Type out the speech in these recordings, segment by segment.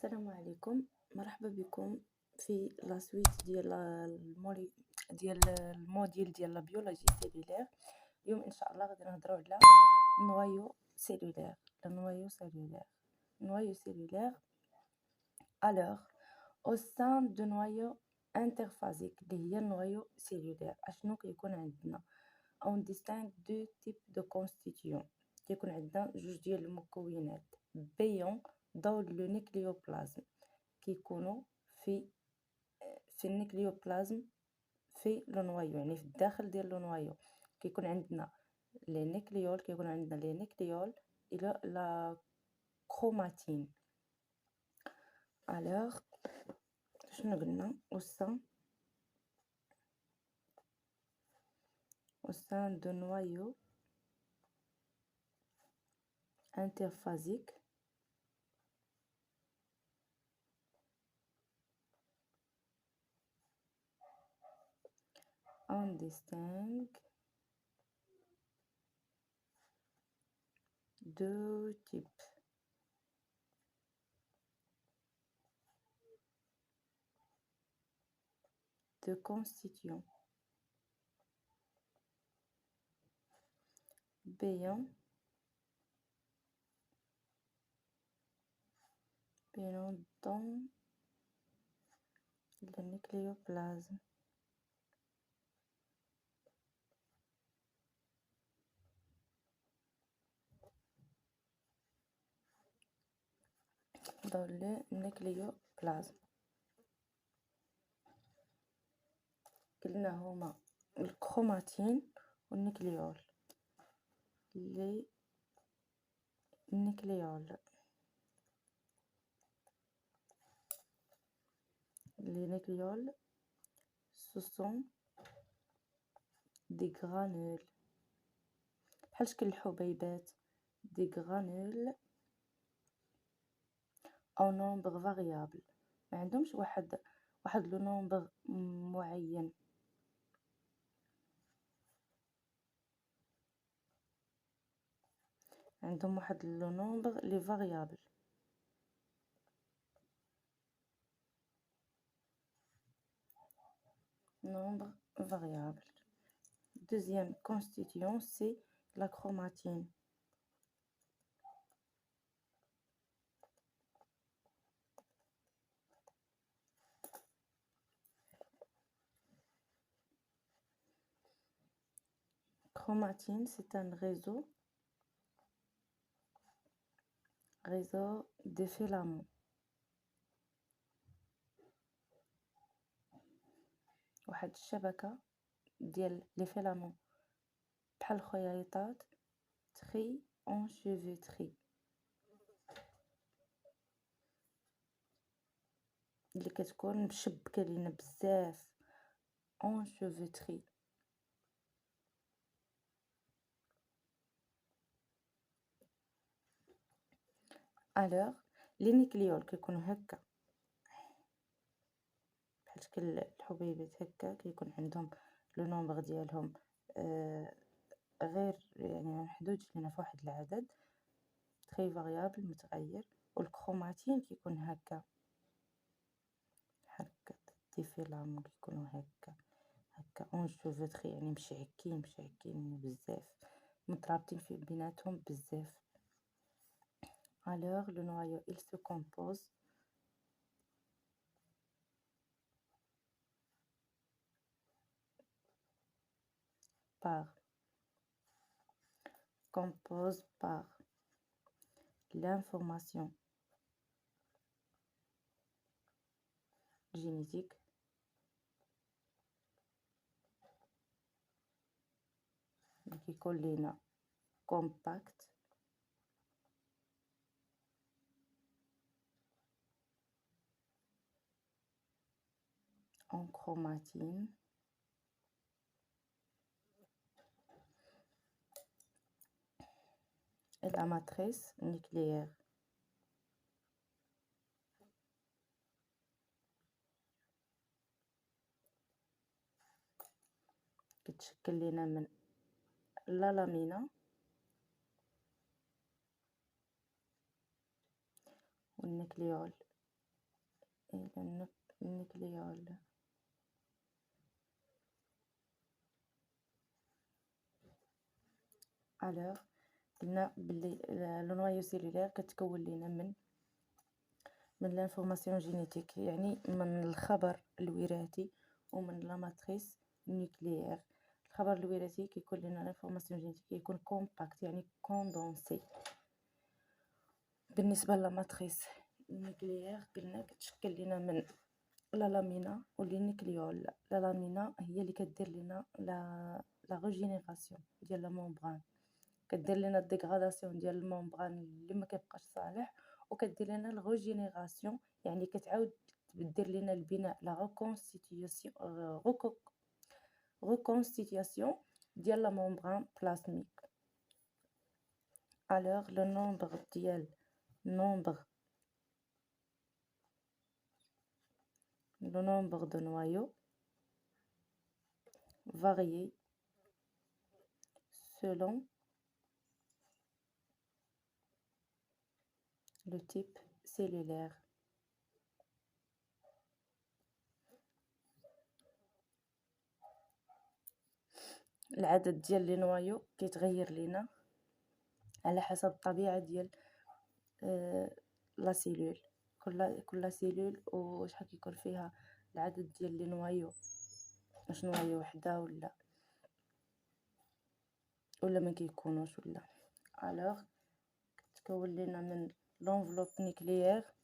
السلام عليكم، مرحبا بكم في لا سويت الموديل ديال لا بيولوجي سيلولير. اليوم ان شاء الله غادي نهضروا على نوايو سيلولير. نوايو سيلولير alors au sein de noyau interphasique اللي هي النوايو سيلولير اشنو كيكون عندنا؟ on distingue deux types de constituants. كيكون عندنا جوج ديال المكونات بيون ضمن لو نيكليوبلازم كيكونوا في النيكليوبلازم في لو نوايو، يعني في الداخل ديال لو نوايو كيكون عندنا لي نيكليول الى لا كروماتين. alors شنو قلنا au sein de noyau interphasique on distingue deux types de constituants béant dans le nucléoplasme. Dans le nucléoplasme قلنا هما الكروماتين والنيكليول. les nucléoles ce sont des granules بحال شكل الحبيبات des granules au nombre variable، ما عندهمش واحد لو نومبر معين. عندهم واحد لو نومبر لي فاريابل. nombre variable. Deuxième constituant, c'est la chromatine. Chromatine, c'est un réseau de filaments. واحد الشبكة ديال لي فيلامون بحال الخياطات تري enchevêtrés اللي كتكون مشبكة لينا بزاف enchevêtrés. alors لي نيكليول كيكونوا هكا بحال شكل الحبيبات هكا، كيكون عندهم لو نومبر ديالهم غير يعني محدودش لينا في واحد العدد تري فاريابل متغير. والكروماتين كيكون هكا دي فيلامون كيكونوا هكا انشوفيتري، يعني مشعكين بزاف مترابطين في بيناتهم بزاف. alors le noyau il se compose par l'information génétique qui يكون لينا compact en chromatine et la matrice nucléaire. كتشكل لينا من لا لامينا والنيكليول إلى النيكليول. الوغ قلنا بلي لو نوايو سيلولير كتكون لينا من لانفورماسيون جينيتيك، يعني من الخبر الوراثي ومن لا ماتريس نيوكليير. الخبر الوراثي كيكون لنا لانفورماسيون جينيتيك كيكون كومباكت يعني كوندونسي. بالنسبه لا ماتريس نيوكليير قلنا كتشكل لنا من لا لامينا و لي نيكليول. لا لامينا هي اللي كدير لنا لا ريجينيراسيون ديال لا ممبران، كدير لنا الديغراداسيون ديال الممبران اللي ما كيبقاش صالح، وكدير لنا الريجينيراسيون يعني كتعاود تدير لنا البناء لا ريكونستيتياسيون ديال لا ممبران بلازميك. الوغ لو nombre de noyaux varie selon le type cellulaire. العدد ديال لي نوايو كيتغير لينا على حسب الطبيعه ديال لا سيلول. كل سيلول وشحال كيكون فيها العدد ديال لي نوايو، واش نوايو وحده ولا ما كيكونوش ولا. الوغ تكون لينا من لونفلوب نيكليير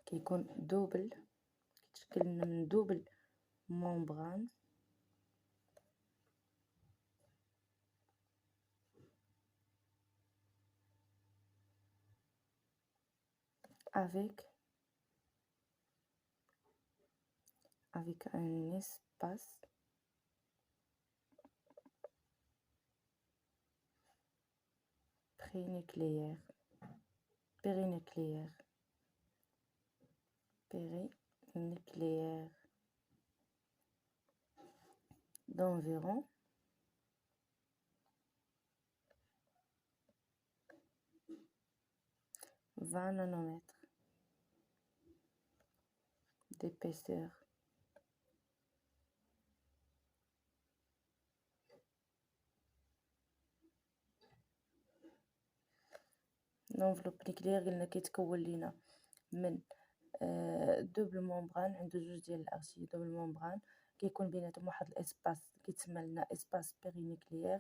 كيكون دوبل، كيتشكل لنا من دوبل ممبران avec un espace périnucléaire d'environ 20 nanomètres d'épaisseur. l'enveloppe nucléaire قلنا كيتكون لينا من دوبل ممبران، عنده جوج ديال الارشي دوبل ممبران كيكون بيناتهم واحد الاسباس كيتسمى لنا اسباس بيرينيكليير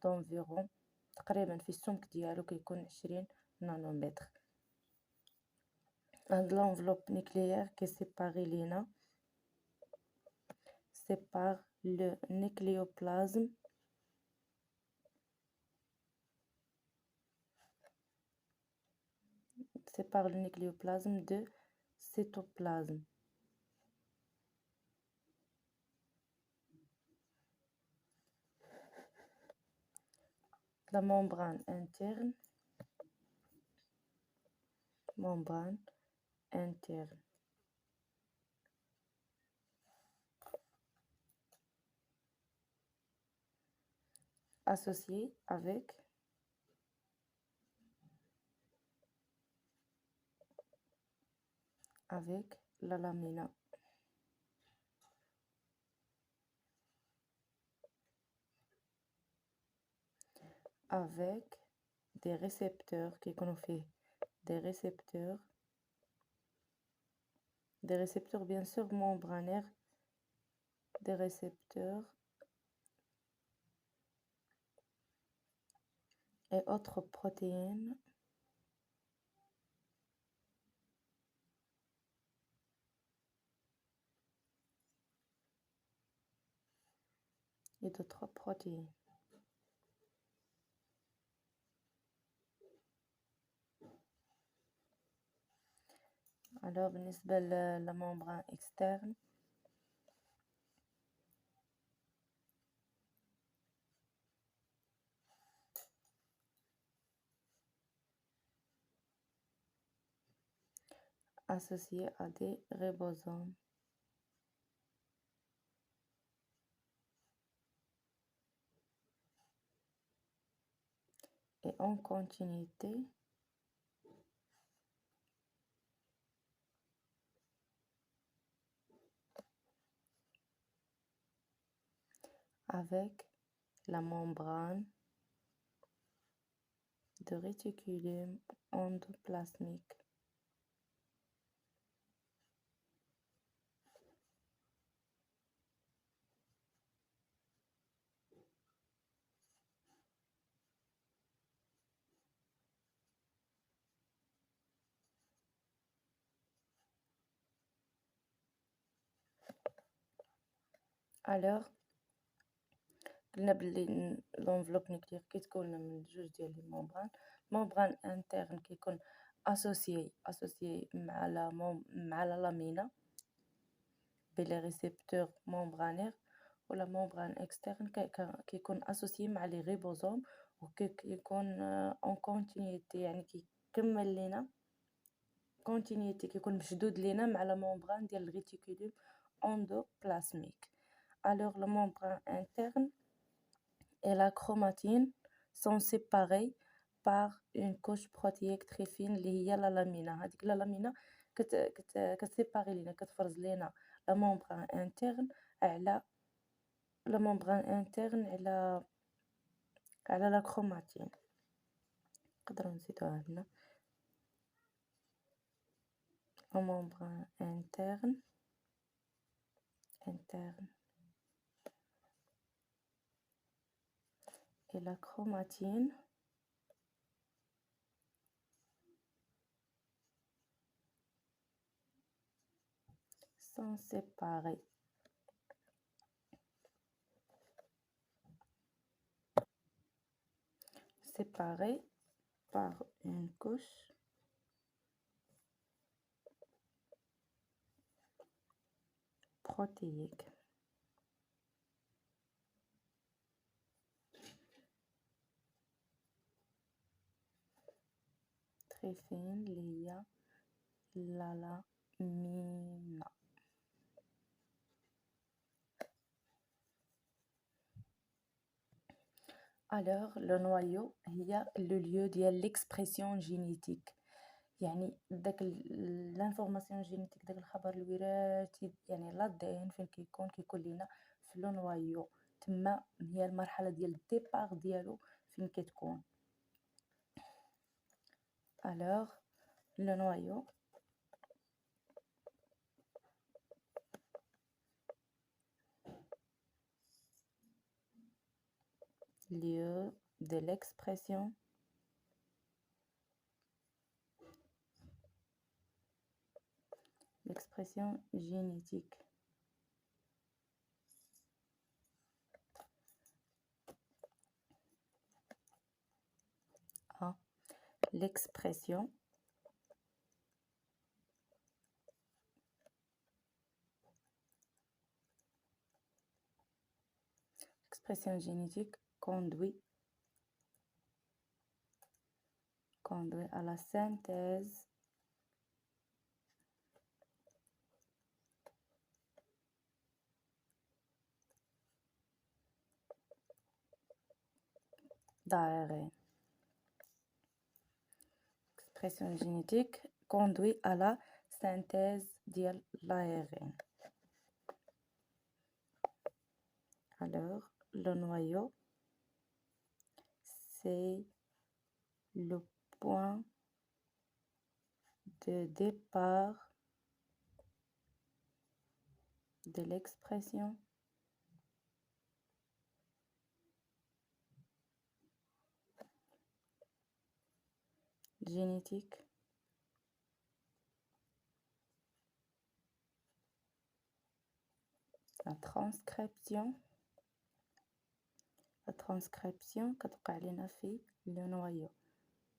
دونفيرون، تقريبا في السمك ديالو كيكون 20 نانومتر. هاد l'enveloppe nucléaire كيسيباري لينا sépare le nucléoplasme de cytoplasme. La membrane interne associée avec la lamina. Avec des récepteurs كيكونوا فيه des récepteurs bien sûr membranaires, des récepteurs et autres protéines et d'autres protéines. Alors بالنسبة la membrane externe associés à des ribosomes. Et en continuité, avec la membrane de réticulum endoplasmique. Alors, قلنا بلي l'enveloppe nucléaire كتكون من جوج ديال لي membrane interne كيكون associé مع la lamina بلي récepteurs membranaires و la membrane externe كيكون associé مع les ribosomes و كيكون en continuité يعني كيكمل لينا continuité كيكون مشدود لينا مع la membrane ديال الريتيكولوم endoplasmique. Alors la membrane interne et la chromatine sont séparées par une couche protéique très fine اللي هي la lamina. هذيك la lamina كتسيباري لينا كتفرز لينا la membrane interne على la membrane interne على la chromatine. نقدروا نزيدوها هنا la membrane interne et la chromatine sont séparées par une couche protéique. Très fine اللي هي la lamina. Alors le noyau هي le lieu ديال l'expression génétique يعني داك l'information génétique داك الخبر الوراثي يعني l'ADN فين كيكون لينا في لو نوايو تما هي المرحله ديال الديبار ديالو فين كتكون. Alors le noyau lieu de l'expression génétique. A. L'expression génétique conduit à la synthèse d'ARN. L'expression génétique conduit à la synthèse de l'ARN. Alors, le noyau, c'est le point de départ de l'expression génétique la transcription كتوقع لينا في le noyau.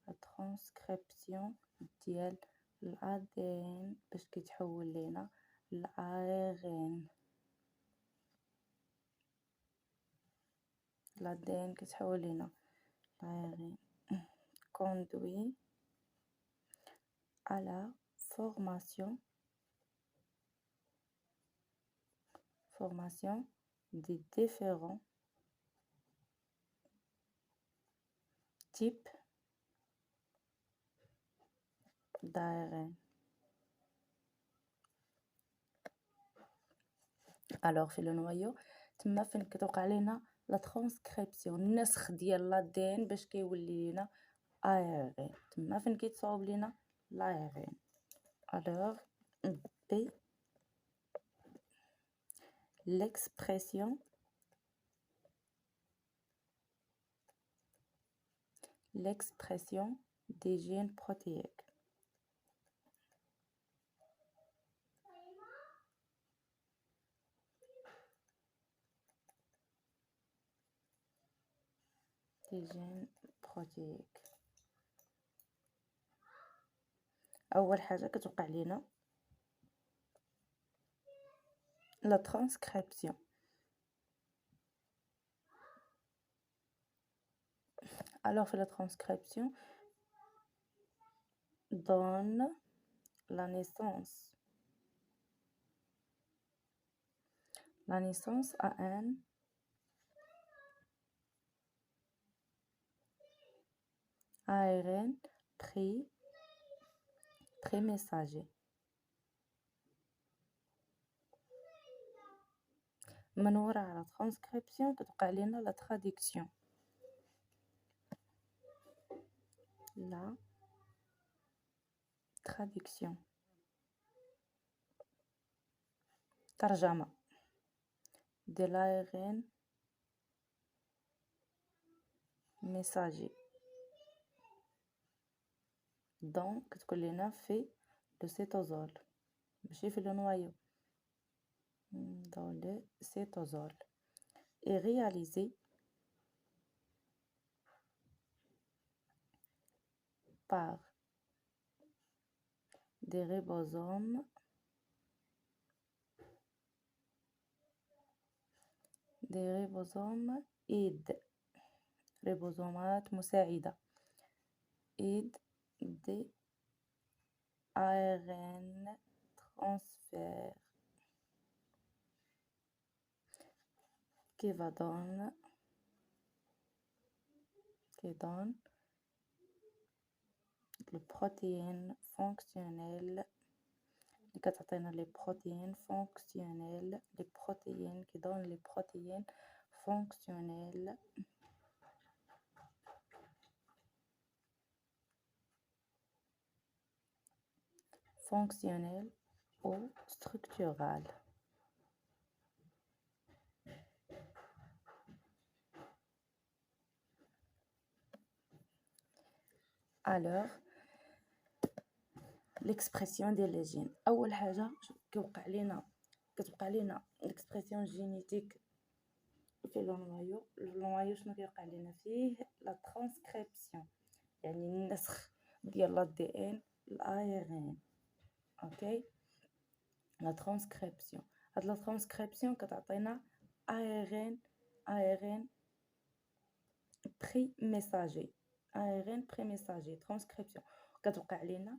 La transcription ديال الADN باش كيتحول لينا l'ARN. l'ADN كتحول لينا l'ARN conduit à la formation des différents types d'ARN. alors في النوايو تما فين كتوقع لينا لا ترانسكريبسيون، النسخ ديال لادين باش كيولي لينا ARN، تما فين كيتصاوب لينا l'ARN. alors B l'expression des gènes protéiques. اول حاجه كتوقع لينا لا ترانسكريبسيون. alors في la transcription donne la naissance à un ARN pré-messager. من وراء على transcription كتوقع لينا la traduction. ترجمة de l'ARN messager donc كتكون لينا في le cytosol ماشي في le noyau. dans le cytosol est réalisé par des ribosomes إيد ريبوزومات مساعدة إيد دي ARN transfert qui donne les protéines fonctionnelles اللي كتعطينا les protéines fonctionnelles les protéines qui donnent les protéines fonctionnelles ou structurales. alors l'expression des gènes اول حاجه كتوقع لينا l'expression génétique في النوايو شنو كيوقع لينا فيه لا ترانسكريبسيون يعني النسخ ديال لا دي ان الARN. اوكي لا ترانسكريبسيون هاد لا ترانسكريبسيون كتعطينا ARN بري ميساجي ترانسكريبسيون كتوقع لينا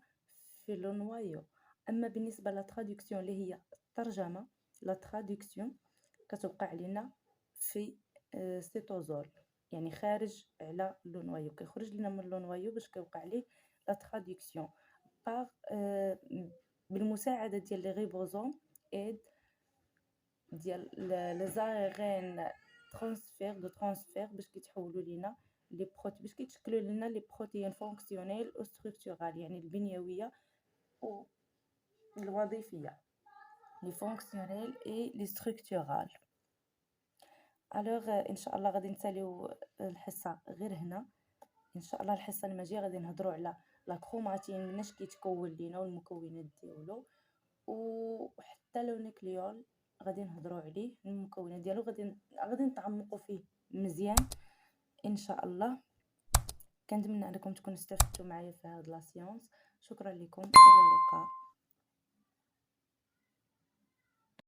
في لو نوايو. اما بالنسبه لا ترادكسيون اللي هي الترجمه لا ترادكسيون كتوقع لينا في سيتوزول يعني خارج على لو نوايو كيخرج لنا من لو نوايو باش كيوقع ليه لا ترادكسيون باغ بالمساعده ديال لي ريبوزوم ايد ديال لي زارين ترانسفير باش كيتحولوا لينا لي باش كيتشكلوا لنا لي بروتين فونكسيونيل او ستركتورال يعني البنيويه او الوظيفيه لي فونكسيونيل اي لي ستركتورال. الوغ ان شاء الله غادي نساليو الحصه غير هنا. ان شاء الله الحصه الماجيه غادي نهضروا على لا كروماتين مناش كيتكون لينا والمكونات ديالو وحتى لو نيكليول غادي نهضروا عليه المكونات ديالو غادي نتعمقوا فيه مزيان ان شاء الله. كنتمنى انكم تكونوا استفدتوا معايا في هذه لا سيونس. شكرا لكم، الى اللقاء.